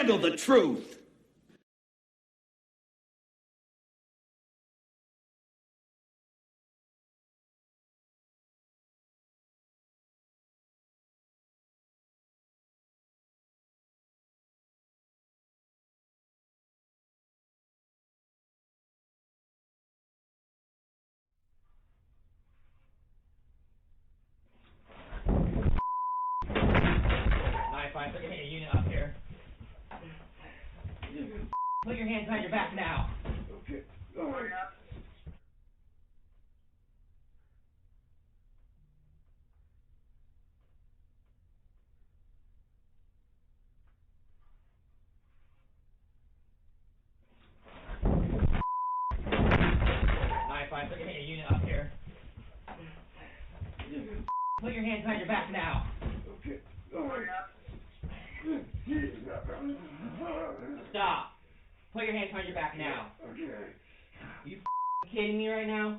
handle the truth. Put your hands behind your back now. Okay. All right. Put your unit up here. Put your hands behind your back now. Okay. All right. Stop. Put your hands behind your back now. Okay. Are you kidding me right now?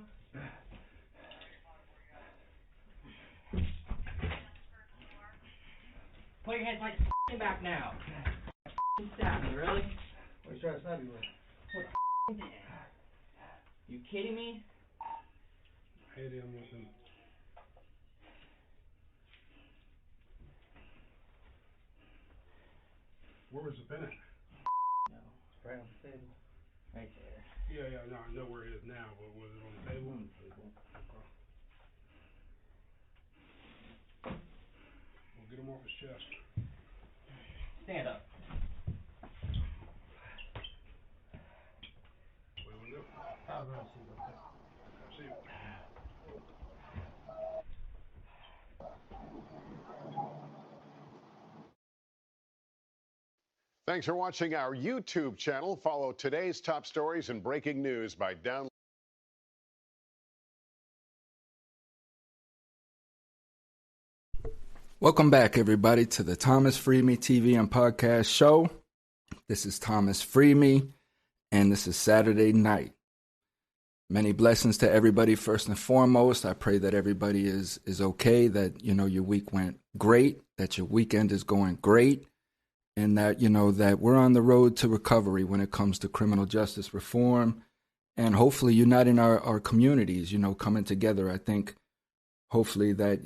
Put your hands behind your back now. Stab me, really? What are you trying to stab you with? You kidding me? Hit him with him. Where was the pen at? No. It's right on the table. Right there. Yeah, no, I know where it is now, but was it on the table? On the table. Okay. We'll get him off his chest. Stand up. What do we do? I'll go see real quick. See you. Thanks for watching our YouTube channel. Follow today's top stories and breaking news by downloading. Welcome back, everybody, to the Thomas Freeme TV and Podcast Show. This is Thomas Freeme, and this is Saturday night. Many blessings to everybody. First and foremost, I pray that everybody is okay, that, your week went great, that your weekend is going great, and that, that we're on the road to recovery when it comes to criminal justice reform, and hopefully uniting our communities, coming together. I think hopefully that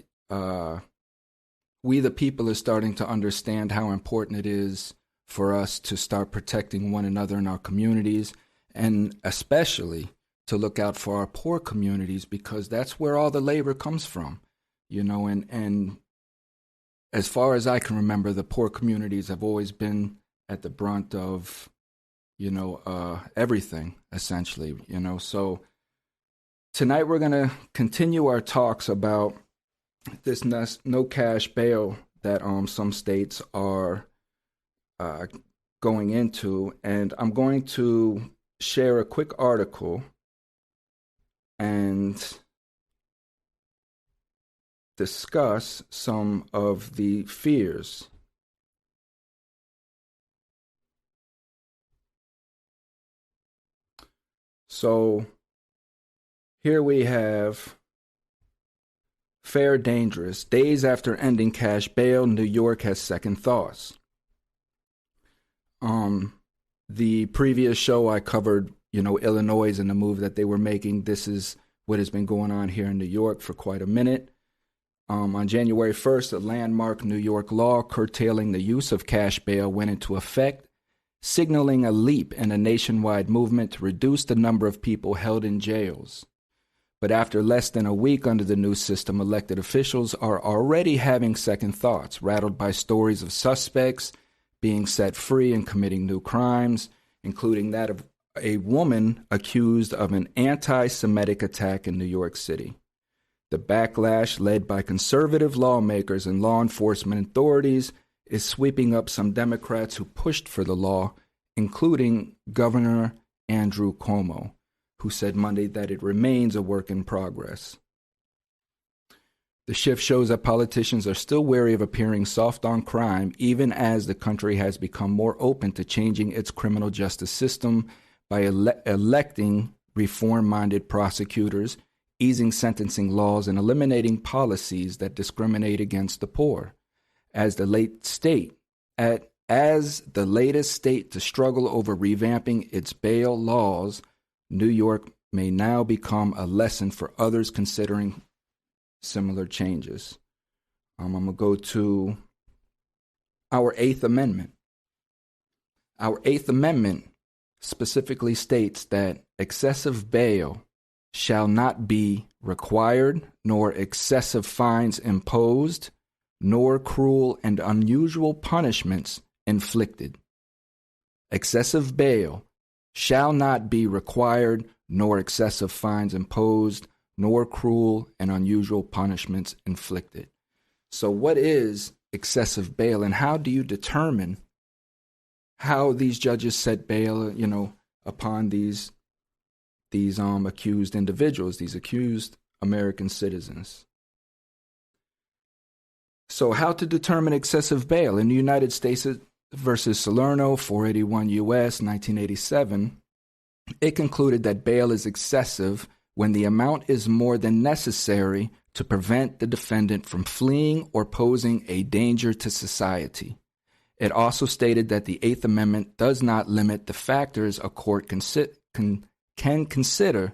we, the people, are starting to understand how important it is for us to start protecting one another in our communities, and especially to look out for our poor communities, because that's where all the labor comes from, and as far as I can remember, the poor communities have always been at the brunt of, everything, essentially, So tonight we're going to continue our talks about this no cash bail that some states are going into, and I'm going to share a quick article and discuss some of the fears. So here we have Fair Dangerous. Days after ending cash bail, New York has second thoughts. The previous show I covered, Illinois and the move that they were making. This is what has been going on here in New York for quite a minute. On January 1st, a landmark New York law curtailing the use of cash bail went into effect, signaling a leap in a nationwide movement to reduce the number of people held in jails. But after less than a week under the new system, elected officials are already having second thoughts, rattled by stories of suspects being set free and committing new crimes, including that of a woman accused of an anti-Semitic attack in New York City. The backlash, led by conservative lawmakers and law enforcement authorities, is sweeping up some Democrats who pushed for the law, including Governor Andrew Cuomo, who said Monday that it remains a work in progress. The shift shows that politicians are still wary of appearing soft on crime, even as the country has become more open to changing its criminal justice system by electing reform-minded prosecutors, easing sentencing laws, and eliminating policies that discriminate against the poor. As the late state at As the latest state to struggle over revamping its bail laws, New York may now become a lesson for others considering similar changes. I'm going to go to our Eighth Amendment. Our Eighth Amendment specifically states that excessive bail shall not be required, nor excessive fines imposed, nor cruel and unusual punishments inflicted. Excessive bail shall not be required, nor excessive fines imposed, nor cruel and unusual punishments inflicted. So what is excessive bail, and how do you determine how these judges set bail, upon these accused individuals, these accused American citizens? So how to determine excessive bail? In the United States versus Salerno, 481 U.S., 1987, it concluded that bail is excessive when the amount is more than necessary to prevent the defendant from fleeing or posing a danger to society. It also stated that the Eighth Amendment does not limit the factors a court can consider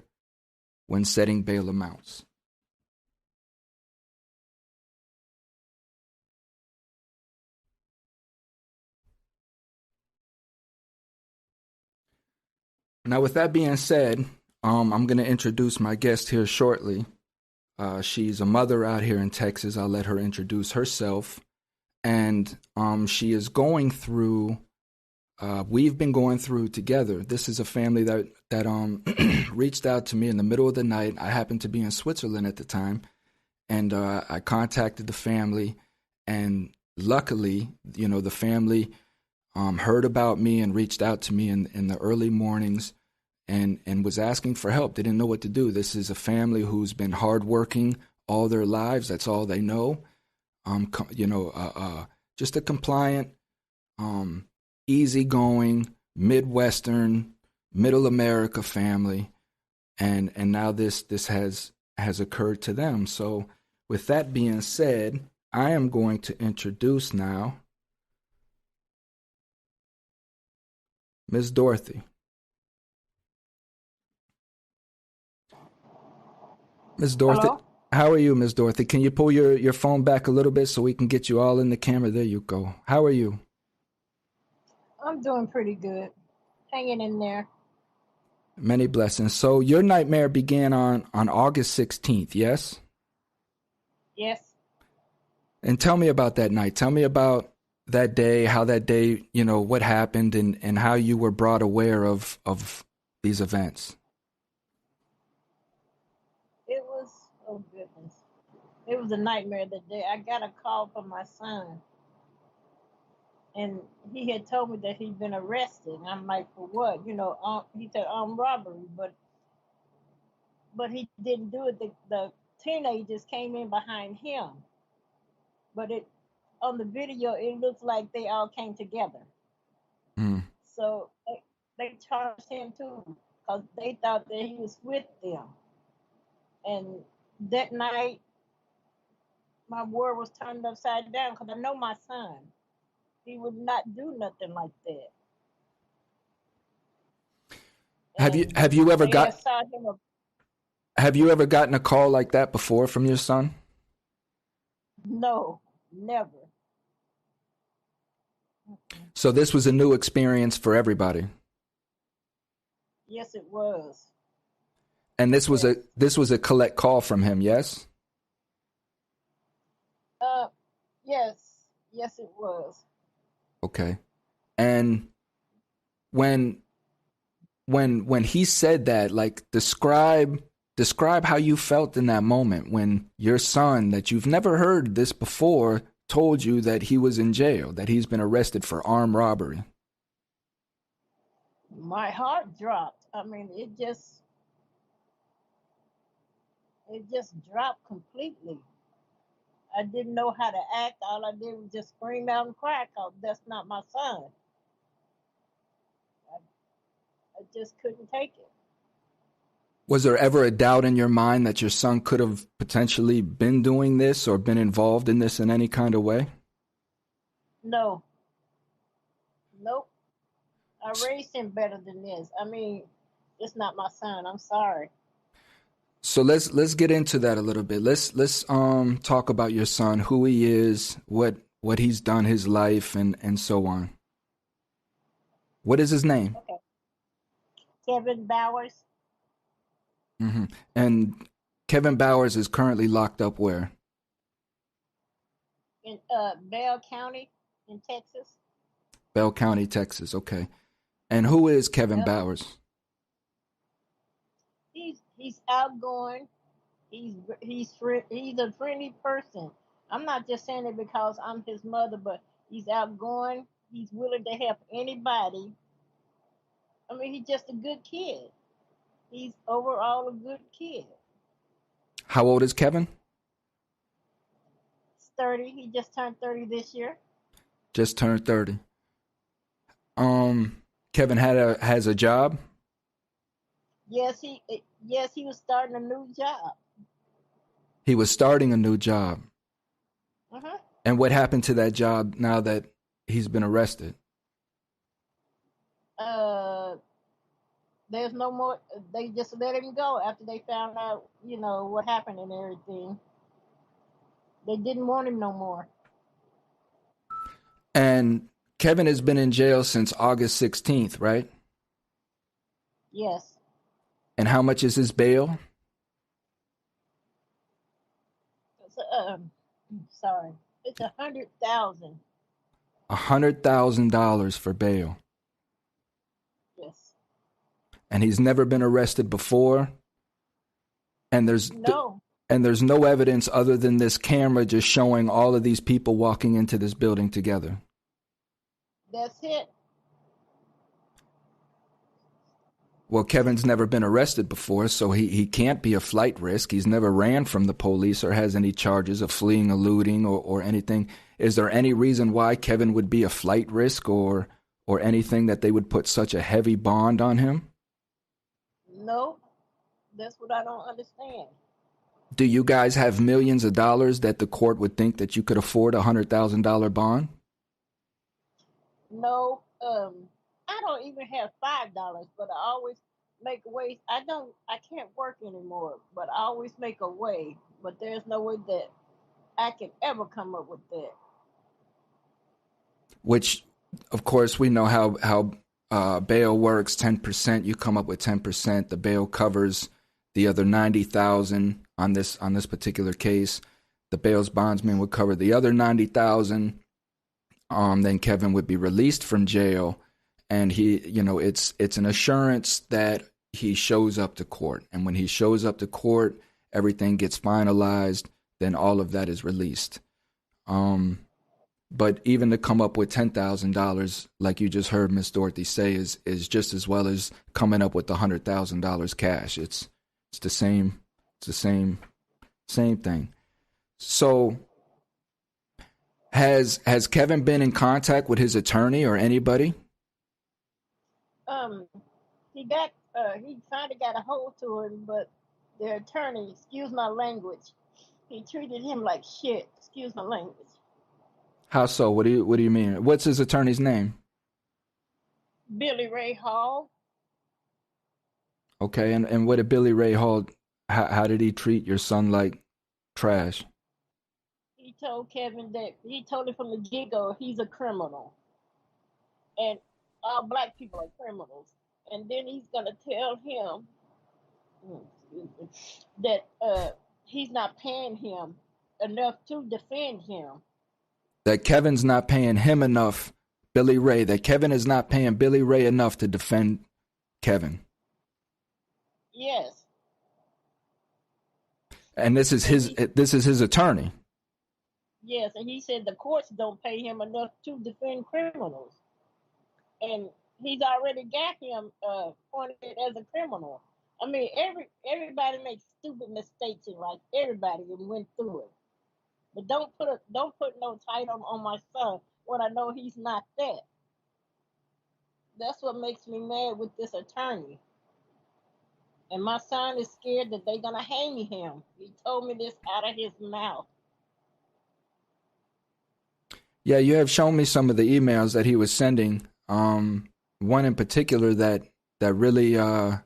when setting bail amounts. Now, with that being said, I'm going to introduce my guest here shortly. She's a mother out here in Texas. I'll let her introduce herself. And she is going through, we've been going through together. This is a family that reached out to me in the middle of the night. I happened to be in Switzerland at the time. And I contacted the family. And luckily, the family heard about me and reached out to me in the early mornings and was asking for help. They didn't know what to do. This is a family who's been hardworking all their lives. That's all they know. Just a compliant, easygoing, Midwestern, Middle America family, and now this has occurred to them. So, with that being said, I am going to introduce now Ms. Dorothy. Ms. Dorothy. Hello? How are you, Ms. Dorothy? Can you pull your phone back a little bit so we can get you all in the camera? There you go. How are you? I'm doing pretty good. Hanging in there. Many blessings. So your nightmare began on August 16th, yes? Yes. And tell me about that night. Tell me about that day, how that day, what happened and how you were brought aware of these events. It was, oh goodness. It was a nightmare that day. I got a call from my son. And he had told me that he'd been arrested. And I'm like, for what? He said armed robbery, but he didn't do it. The teenagers came in behind him. But on the video, it looks like they all came together. Mm. So they charged him too, because they thought that he was with them. And that night, my world was turned upside down, because I know my son. He would not do nothing like that. Have you ever Have you ever gotten a call like that before from your son? No, never. So this was a new experience for everybody. Yes, it was. And this was a collect call from him, yes? Yes, it was. Okay. And when he said that, like, describe how you felt in that moment when your son, that you've never heard this before, told you that he was in jail, that he's been arrested for armed robbery. My heart dropped. I mean, it just dropped completely. I didn't know how to act. All I did was just scream out and cry, because that's not my son. I just couldn't take it. Was there ever a doubt in your mind that your son could have potentially been doing this or been involved in this in any kind of way? No. Nope. I raised him better than this. I mean, it's not my son. I'm sorry. So let's get into that a little bit. Let's talk about your son, who he is, what he's done his life and so on. What is his name? Okay. Kevin Bowers Mm-hmm. And Kevin Bowers is currently locked up where? in Bell County in Texas. Bell County, Texas. Okay. And who is Kevin Yep. Bowers? He's outgoing. He's a friendly person. I'm not just saying it because I'm his mother, but he's outgoing. He's willing to help anybody. I mean, he's just a good kid. He's overall a good kid. How old is Kevin? He's 30. He just turned 30 this year. Just turned 30. Kevin has a job. Yes, he was starting a new job. He was starting a new job. Uh-huh. And what happened to that job now that he's been arrested? There's no more. They just let him go after they found out, what happened and everything. They didn't want him no more. And Kevin has been in jail since August 16th, right? Yes. And how much is his bail? Sorry, it's $100,000. $100,000 for bail. Yes. And he's never been arrested before. And there's no evidence other than this camera just showing all of these people walking into this building together. That's it. Well, Kevin's never been arrested before, so he can't be a flight risk. He's never ran from the police or has any charges of fleeing, eluding, or anything. Is there any reason why Kevin would be a flight risk or anything that they would put such a heavy bond on him? No, that's what I don't understand. Do you guys have millions of dollars that the court would think that you could afford a $100,000 bond? No, I don't even have $5, but I always make a way. I can't work anymore, but I always make a way. But there's no way that I can ever come up with that. Which, of course, we know how bail works. 10%, you come up with 10%. The bail covers the other 90,000 on this particular case. The bail's bondsman would cover the other 90,000. Then Kevin would be released from jail. And it's an assurance that he shows up to court. And when he shows up to court, everything gets finalized. Then all of that is released. But even to come up with $10,000, like you just heard Ms Dorothy say, is just as well as coming up with the $100,000 cash. It's the same thing. So has Kevin been in contact with his attorney or anybody? He finally got a hold to him, but the attorney, excuse my language, he treated him like shit. Excuse my language. How so? What do you mean? What's his attorney's name? Billy Ray Hall. Okay, and what did Billy Ray Hall? How did he treat your son like trash? He told Kevin that he told him from the get-go he's a criminal, and all black people are criminals. And then he's gonna tell him that he's not paying him enough to defend him. That Kevin's not paying him enough, Billy Ray. That Kevin is not paying Billy Ray enough to defend Kevin. Yes. And this is his attorney. Yes, and he said the courts don't pay him enough to defend criminals, and he's already got him pointed as a criminal. I mean, everybody makes stupid mistakes in life. Everybody went through it. But don't put no title on my son when I know he's not that. That's what makes me mad with this attorney. And my son is scared that they're gonna hang him. He told me this out of his mouth. Yeah, you have shown me some of the emails that he was sending One in particular that really, it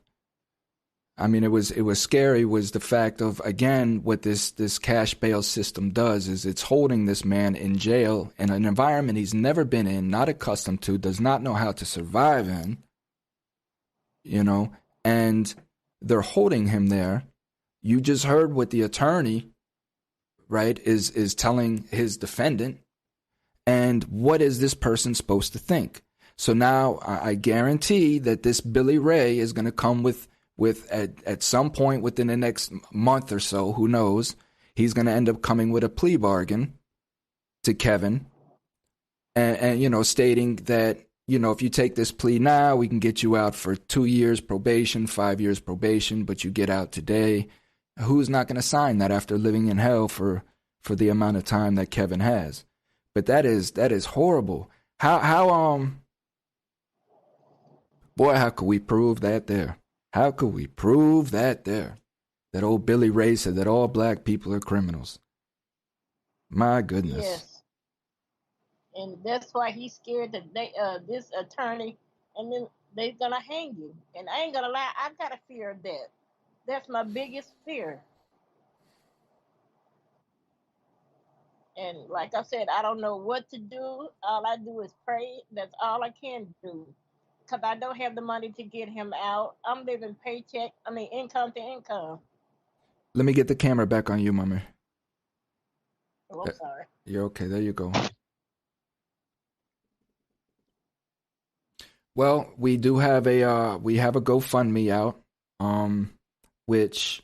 was scary, was the fact of, again, what this cash bail system does is it's holding this man in jail in an environment he's never been in, not accustomed to, does not know how to survive in, and they're holding him there. You just heard what the attorney, right, is telling his defendant. And what is this person supposed to think? So now I guarantee that this Billy Ray is going to come with at some point within the next month or so, who knows, he's going to end up coming with a plea bargain to Kevin and stating that, if you take this plea now, we can get you out for 2 years probation, 5 years probation, but you get out today. Who's not going to sign that after living in hell for the amount of time that Kevin has? But that is horrible. How could we prove that there? How could we prove that there? That old Billy Ray said that all black people are criminals. My goodness. Yes. And that's why he's scared that this attorney, and then they're gonna hang you. And I ain't gonna lie, I got a fear of that. That's my biggest fear. And like I said, I don't know what to do. All I do is pray. That's all I can do. Because I don't have the money to get him out. I'm living income to income. Let me get the camera back on you, Mama. Oh, I'm sorry. You're okay. There you go. Well, we do have a GoFundMe out, which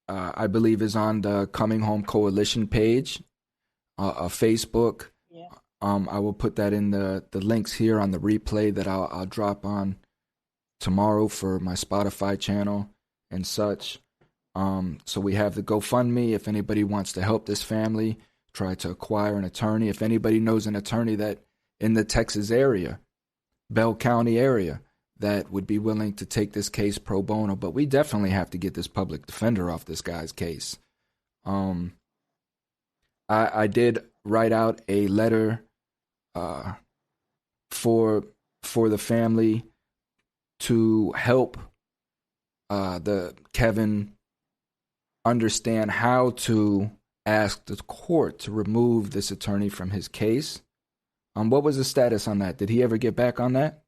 I believe is on the Coming Home Coalition page, Facebook. Yeah. I will put that in the links here on the replay that I'll drop on tomorrow for my Spotify channel and such. So we have the GoFundMe. If anybody wants to help this family, try to acquire an attorney. If anybody knows an attorney that in the Texas area, Bell County area, that would be willing to take this case pro bono, but we definitely have to get this public defender off this guy's case. I did write out a letter for the family to help the Kevin understand how to ask the court to remove this attorney from his case. What was the status on that? Did he ever get back on that?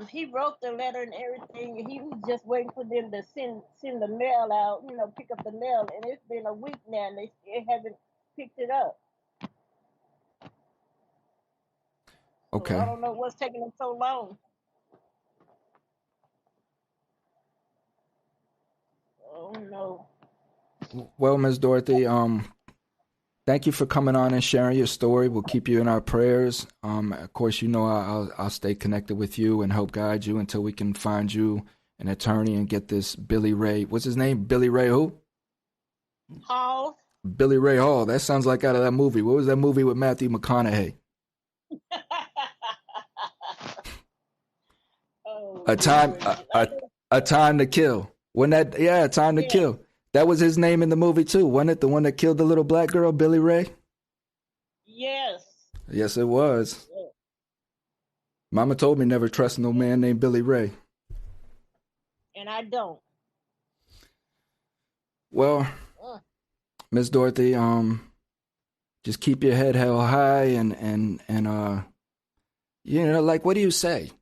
He wrote the letter and everything. He was just waiting for them to send the mail out, pick up the mail. And it's been a week now, and they haven't picked it up. Okay. So I don't know what's taking them so long. Oh no. Well, Ms. Dorothy, thank you for coming on and sharing your story. We'll keep you in our prayers. Of course, I'll stay connected with you and help guide you until we can find you an attorney and get this Billy Ray. What's his name? Billy Ray who? Hall. Billy Ray Hall. That sounds like out of that movie. What was that movie with Matthew McConaughey? A Time to Kill. Wasn't that? Yeah, A Time to Kill. That was his name in the movie too, wasn't it? The one that killed the little black girl, Billy Ray? Yes. Yes, it was. Yeah. Mama told me never trust no man named Billy Ray. And I don't. Well, Ms. Dorothy, just keep your head held high and like, what do you say?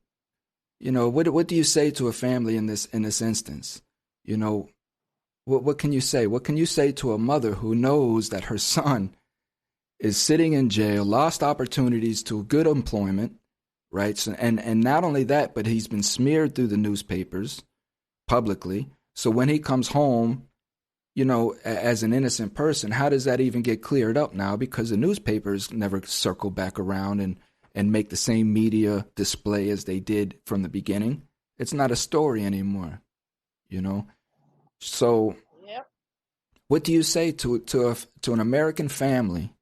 What do you say to a family in this instance? What can you say? What can you say to a mother who knows that her son is sitting in jail, lost opportunities to good employment, right? So, and not only that, but he's been smeared through the newspapers publicly. So when he comes home, as an innocent person, how does that even get cleared up now? Because the newspapers never circle back around and make the same media display as they did from the beginning. It's not a story anymore, So, yep. What do you say to an American family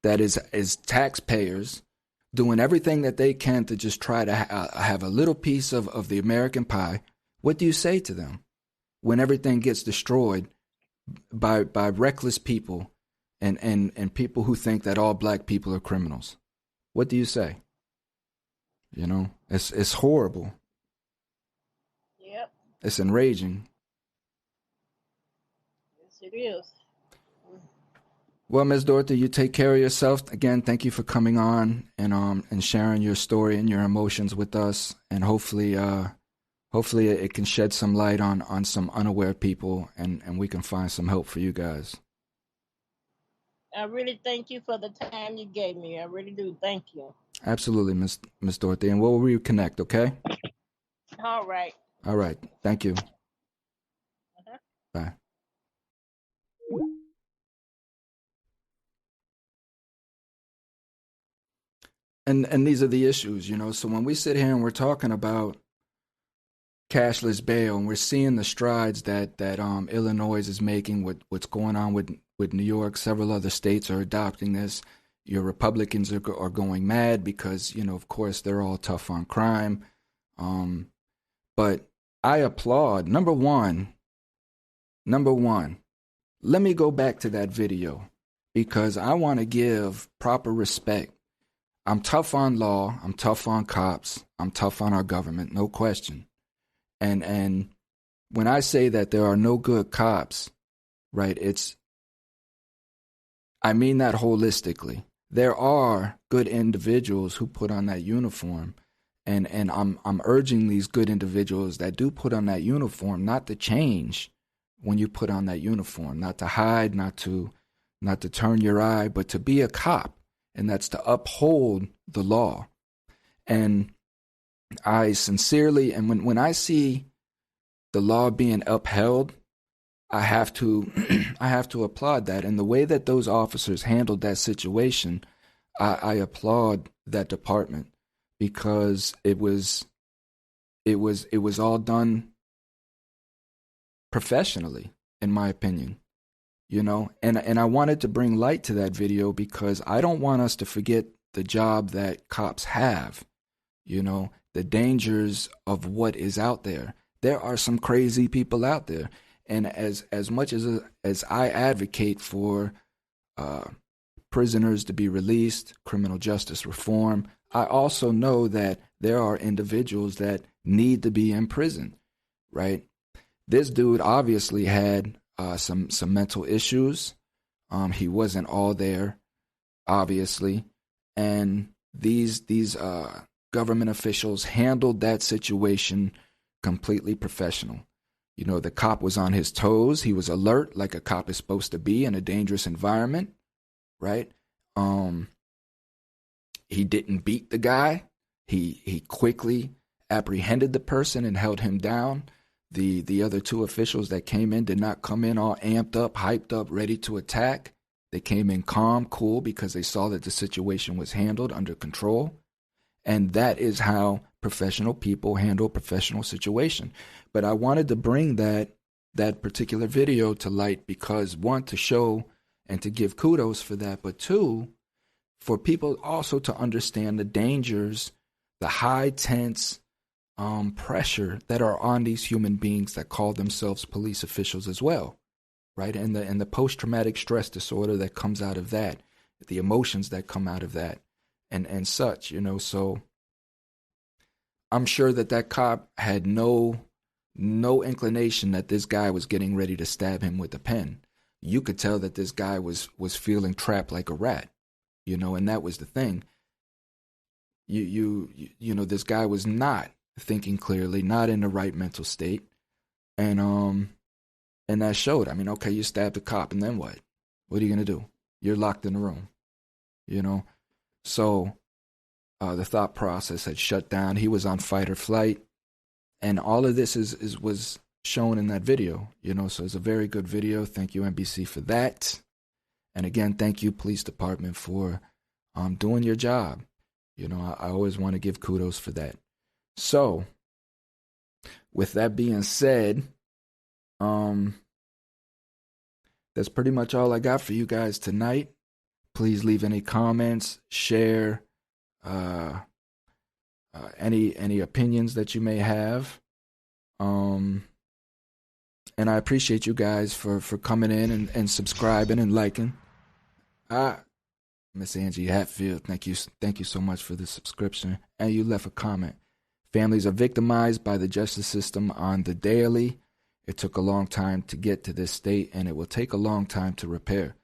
that is taxpayers doing everything that they can to just try to have a little piece of the American pie? What do you say to them when everything gets destroyed by reckless people and people who think that all black people are criminals? What do you say? You know, it's horrible. Yep. It's enraging. Yes, it is. Well, Ms. Dorothy, you take care of yourself. Again, thank you for coming on and sharing your story and your emotions with us. And hopefully it can shed some light on some unaware people, and we can find some help for you guys. I really thank you for the time you gave me. I really do. Thank you. Absolutely, Miss Dorothy. And we'll reconnect, okay? All right. All right. Thank you. Uh-huh. Bye. And these are the issues, you know. So when we sit here and we're talking about cashless bail, and we're seeing the strides that Illinois is making with what's going on with New York, several other states are adopting this. Your Republicans are going mad because, you know, of course, they're all tough on crime. But I applaud, number one, let me go back to that video because I want to give proper respect. I'm tough on law. I'm tough on cops. I'm tough on our government, no question. And when I say that there are no good cops, right, I mean that holistically. There are good individuals who put on that uniform, and I'm urging these good individuals that do put on that uniform not to change when you put on that uniform, not to hide, not to turn your eye, but to be a cop, and that's to uphold the law. And I sincerely, and when I see the law being upheld, I have to applaud that. And the way that those officers handled that situation, I applaud that department because it was all done professionally, in my opinion. You know, and I wanted to bring light to that video because I don't want us to forget the job that cops have, you know, the dangers of what is out there. There are some crazy people out there. And as much as I advocate for prisoners to be released, criminal justice reform, I also know that there are individuals that need to be in prison, right? This dude obviously had some mental issues. He wasn't all there, obviously, and these government officials handled that situation completely professional. You know, the cop was on his toes. He was alert, like a cop is supposed to be in a dangerous environment, right? He didn't beat the guy. He quickly apprehended the person and held him down. The other two officials that came in did not come in all amped up, hyped up, ready to attack. They came in calm, cool, because they saw that the situation was handled under control. And that is how professional people handle a professional situation. But I wanted to bring that particular video to light because, one, to show and to give kudos for that, but two, for people also to understand the dangers, the high tense pressure that are on these human beings that call themselves police officials as well, right? And the post-traumatic stress disorder that comes out of that, the emotions that come out of that, and such, you know. So I'm sure that cop had no inclination that this guy was getting ready to stab him with a pen. You could tell that this guy was feeling trapped like a rat, you know, and that was the thing. You know, this guy was not thinking clearly, not in the right mental state, and that showed. I mean, okay, you stabbed the cop, and then what? What are you gonna do? You're locked in the room, you know. So the thought process had shut down. He was on fight or flight, and all of this was shown in that video, you know. So it's a very good video. Thank you, NBC, for that. And again, thank you, police department, for doing your job. You know, I always want to give kudos for that. So, with that being said, that's pretty much all I got for you guys tonight. Please leave any comments, share any opinions that you may have. And I appreciate you guys for coming in and subscribing and liking. Miss Angie Hatfield, thank you so much for the subscription. And you left a comment. Families are victimized by the justice system on the daily. It took a long time to get to this state, and it will take a long time to repair.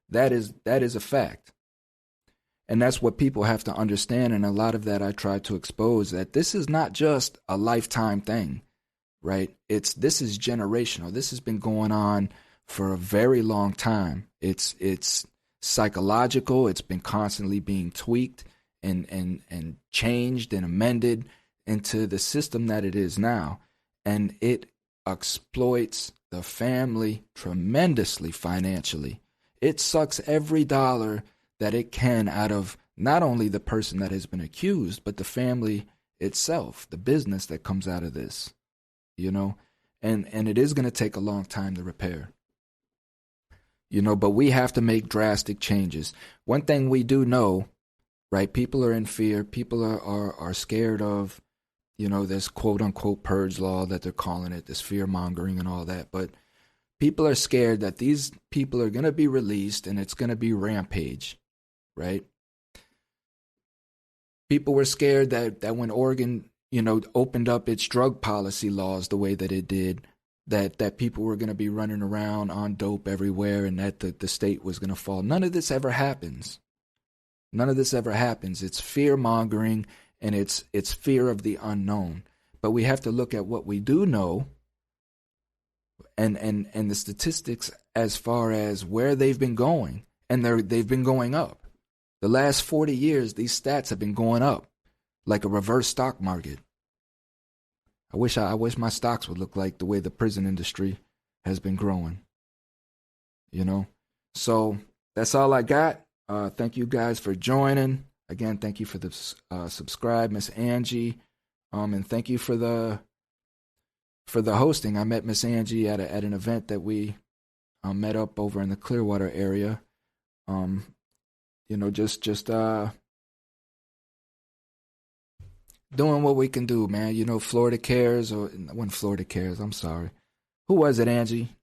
That is a fact. And that's what people have to understand, and a lot of that I try to expose, that this is not just a lifetime thing, right? This is generational. This has been going on for a very long time. It's psychological. It's been constantly being tweaked and changed and amended into the system that it is now. And it exploits the family tremendously financially. It sucks every dollar that it can out of not only the person that has been accused, but the family itself, the business that comes out of this, and it is going to take a long time to repair, but we have to make drastic changes. One thing we do know, right, people are in fear. People are scared of, this quote unquote purge law that they're calling it, this fear mongering and all that. But people are scared that these people are going to be released and it's going to be rampage, right? People were scared that when Oregon, opened up its drug policy laws the way that it did, that people were going to be running around on dope everywhere and that the state was going to fall. None of this ever happens. None of this ever happens. It's fear mongering and it's fear of the unknown. But we have to look at what we do know and the statistics as far as where they've been going, and they've been going up. The last 40 years, these stats have been going up like a reverse stock market. I wish my stocks would look like the way the prison industry has been growing. So that's all I got. Thank you guys for joining. Again, thank you for the subscribe, Miss Angie, and thank you for the hosting. I met Miss Angie at an event that we met up over in the Clearwater area. Just doing what we can do, man. Florida Cares, or when Florida Cares, I'm sorry. Who was it, Angie?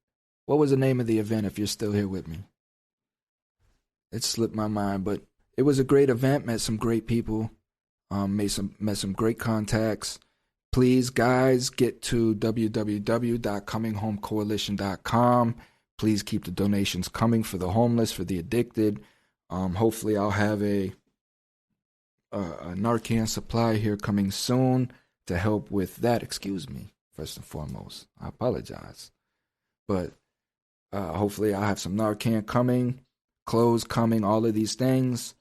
What was the name of the event, if you're still here with me? It slipped my mind, but it was a great event. Met some great people. Met some great contacts. Please, guys, get to www.cominghomecoalition.com. Please keep the donations coming for the homeless, for the addicted. Hopefully, I'll have a Narcan supply here coming soon to help with that. Excuse me, first and foremost. I apologize. But hopefully I'll have some Narcan coming, clothes coming, all of these things.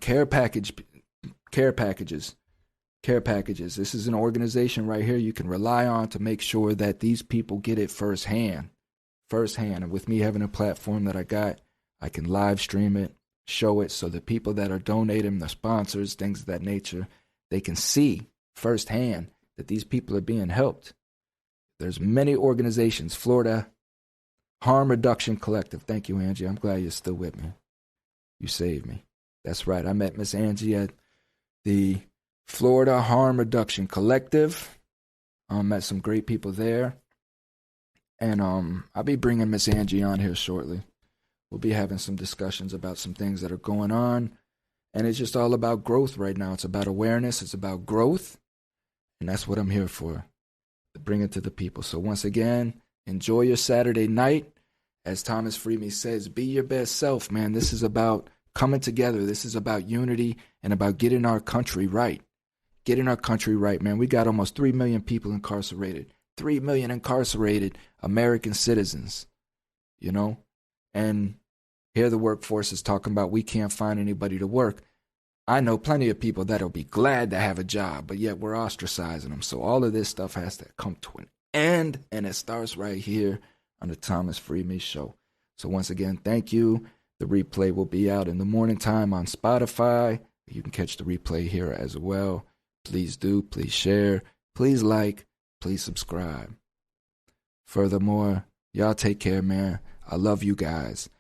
Care packages. This is an organization right here you can rely on to make sure that these people get it firsthand. And with me having a platform that I got, I can live stream it, show it, so the people that are donating, the sponsors, things of that nature, they can see firsthand that these people are being helped. There's many organizations. Florida Harm Reduction Collective. Thank you, Angie. I'm glad you're still with me. You saved me. That's right. I met Miss Angie at the Florida Harm Reduction Collective. Met some great people there. And I'll be bringing Miss Angie on here shortly. We'll be having some discussions about some things that are going on. And it's just all about growth right now. It's about awareness. It's about growth. And that's what I'm here for, to bring it to the people. So once again, enjoy your Saturday night. As Thomas Freeman says, be your best self, man. This is about coming together. This is about unity and about getting our country right. Getting our country right, man. We got almost 3 million people incarcerated. 3 million incarcerated American citizens, And here the workforce is talking about we can't find anybody to work. I know plenty of people that'll be glad to have a job, but yet we're ostracizing them. So all of this stuff has to come to an end, and it starts right here on the Thomas Freeman Show. So once again, thank you. The replay will be out in the morning time on Spotify. You can catch the replay here as well. Please do. Please share. Please like. Please subscribe. Furthermore, y'all take care, man. I love you guys.